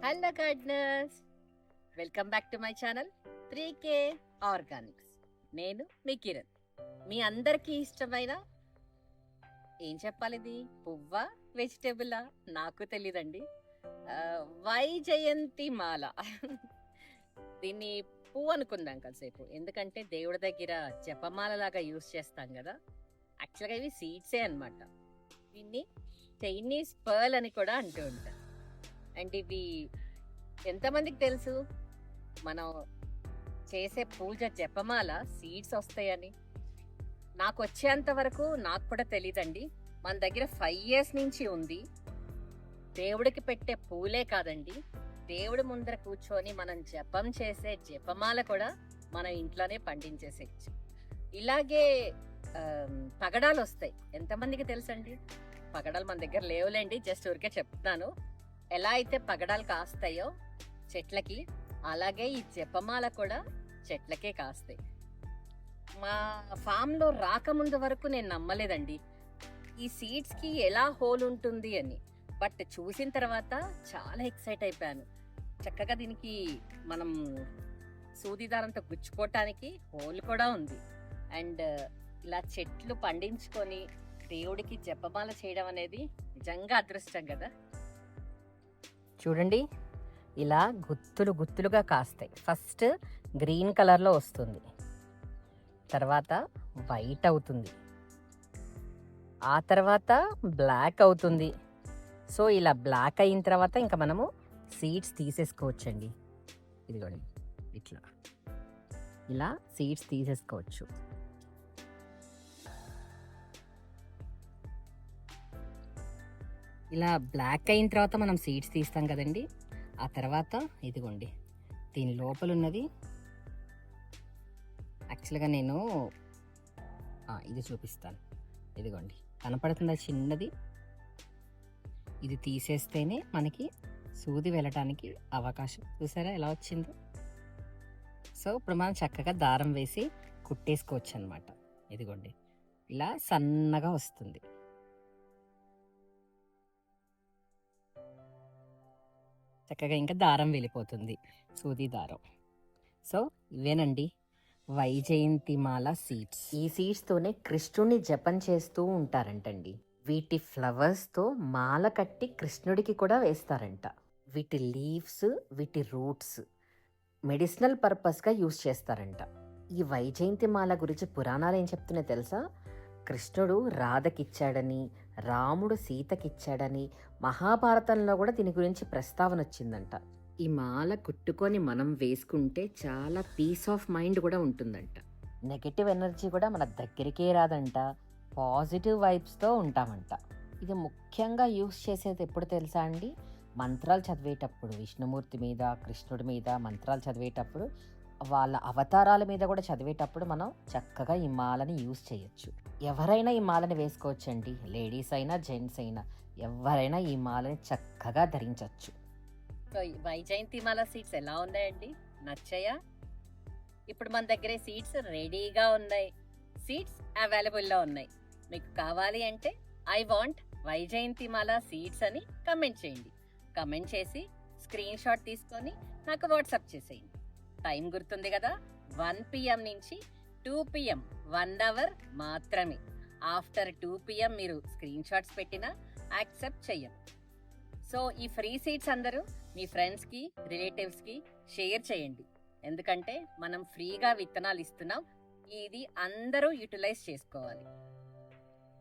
Hello gardeners, welcome back to my channel 3K Organics. నేను మీ కిరణ్. మీ అందరికీ ఇష్టమైన ఏం చెప్పాలి, ఇది పువ్వా వెజిటేబులా నాకు తెలీదండి. వైజయంతి మాల దీన్ని పువ్వు అనుకుందాం కాసేపు, ఎందుకంటే దేవుడి దగ్గర జపమాల లాగా యూస్ చేస్తాం కదా. యాక్చువల్గా ఇవి సీడ్సే అనమాట. దీన్ని చైనీస్ పర్ల్ అని కూడా అంటూ ఉంటారు. అండ్ ఇవి ఎంతమందికి తెలుసు, మనం చేసే పూజ జపమాల సీడ్స్ వస్తాయని? నాకు వచ్చేంత వరకు నాకు కూడా తెలీదండి. మన దగ్గర 5 years నుంచి ఉంది. దేవుడికి పెట్టే పూలే కాదండి, దేవుడి ముందర కూర్చొని మనం జపం చేసే జపమాల కూడా మనం ఇంట్లోనే పండించేసేయచ్చు. ఇలాగే పగడాలు వస్తాయి. ఎంతమందికి తెలుసండి? పగడాలు మన దగ్గర లేవులేండి, జస్ట్ ఊరికే చెప్తున్నాను. ఎలా అయితే పగడాలు కాస్తాయో చెట్లకి, అలాగే ఈ జపమాల కూడా చెట్లకే కాస్తాయి. మా ఫామ్లో రాకముందు వరకు నేను నమ్మలేదండి ఈ సీడ్స్కి ఎలా హోల్ ఉంటుంది అని. బట్ చూసిన తర్వాత చాలా ఎక్సైట్ అయిపోయాను. చక్కగా దీనికి మనం సూది దారంతో గుచ్చుకోవటానికి హోల్ కూడా ఉంది. అండ్ ఇలా చెట్లు పండించుకొని దేవుడికి జపమాల చేయడం అనేది నిజంగా అదృష్టం కదా. చూడండి, ఇలా గుత్తులు గుత్తులుగా కాస్తాయి. ఫస్ట్ గ్రీన్ కలర్లో వస్తుంది, తర్వాత వైట్ అవుతుంది, ఆ తర్వాత బ్లాక్ అవుతుంది. సో ఇలా బ్లాక్ అయిన తర్వాత ఇంకా మనము సీడ్స్ తీసేసుకోవచ్చండి. ఇదిగోండి, ఇట్లా ఇలా సీడ్స్ తీసేసుకోవచ్చు. ఇలా బ్లాక్ అయిన తర్వాత మనం సీడ్స్ తీస్తాం కదండి. ఆ తర్వాత ఇదిగోండి, దీని లోపల ఉన్నది యాక్చువల్గా నేను ఇది చూపిస్తాను. ఇదిగోండి, కనపడుతుందా చిన్నది? ఇది తీసేస్తేనే మనకి సూది వెళ్ళటానికి అవకాశం. చూసారా ఎలా వచ్చిందో? సో ఇప్పుడు మనం చక్కగా దారం వేసి కుట్టేసుకోవచ్చు అనమాట. ఇదిగోండి, ఇలా సన్నగా వస్తుంది. చక్కగా ఇంకా దారం వెళ్ళిపోతుంది, సూది దారం. సో ఇవేనండి వైజయంతి మాల సీడ్స్. ఈ సీడ్స్తోనే కృష్ణుడిని జపం చేస్తూ ఉంటారంటండి. వీటి ఫ్లవర్స్తో మాల కట్టి కృష్ణుడికి కూడా వేస్తారంట. వీటి లీవ్స్, వీటి రూట్స్ మెడిసినల్ పర్పస్గా యూస్ చేస్తారంట. ఈ వైజయంతి మాల గురించి పురాణాలు ఏం చెప్తున్నాయి తెలుసా? కృష్ణుడు రాధకిచ్చాడని, రాముడు సీతకిచ్చాడని మహాభారతంలో కూడా దీని గురించి ప్రస్తావన వచ్చిందంట. ఈ మాల కుట్టుకొని మనం వేసుకుంటే చాలా పీస్ ఆఫ్ మైండ్ కూడా ఉంటుందంట. నెగటివ్ ఎనర్జీ కూడా మన దగ్గరికే రాదంట. పాజిటివ్ వైబ్స్తో ఉంటామంట. ఇది ముఖ్యంగా యూస్ చేసేది ఎప్పుడు తెలుసా అండి? మంత్రాలు చదివేటప్పుడు, విష్ణుమూర్తి మీద, కృష్ణుడి మీద మంత్రాలు చదివేటప్పుడు, వాళ్ళ అవతారాల మీద కూడా చదివేటప్పుడు మనం చక్కగా ఈ మాలని యూస్ చేయొచ్చు. ఎవరైనా ఈ మాలని వేసుకోవచ్చండి, లేడీస్ అయినా జెంట్స్ అయినా ఎవరైనా ఈ మాలని చక్కగా ధరించవచ్చు. సో వైజయంతి మాల సీడ్స్ ఎలా ఉన్నాయండి? నచ్చాయా? ఇప్పుడు మన దగ్గర సీడ్స్ రెడీగా ఉన్నాయి, సీడ్స్ అవైలబుల్లో ఉన్నాయి. మీకు కావాలి అంటే I want Vyjayanthi Mala seeds అని కమెంట్ చేయండి. కమెంట్ చేసి స్క్రీన్ షాట్ తీసుకొని నాకు వాట్సాప్ చేసేయండి. టైం గుర్తుంది కదా, 1 PM నుంచి 2 PM 1 hour మాత్రమే. ఆఫ్టర్ 2 PM మీరు స్క్రీన్ షాట్స్ పెట్టినా యాక్సెప్ట్ చెయ్యం. సో ఈ ఫ్రీ సీడ్స్ అందరూ మీ ఫ్రెండ్స్కి, రిలేటివ్స్కి షేర్ చేయండి. ఎందుకంటే మనం ఫ్రీగా విత్తనాలు ఇస్తున్నాం, ఇది అందరూ యూటిలైజ్ చేసుకోవాలి.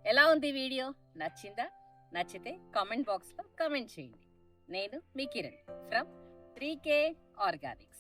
ఎలా ఉంది వీడియో? నచ్చిందా? నచ్చితే కామెంట్ బాక్స్లో కామెంట్ చేయండి. నేను మీ కిరణ్ ఫ్రమ్ 3K ఆర్గానిక్స్.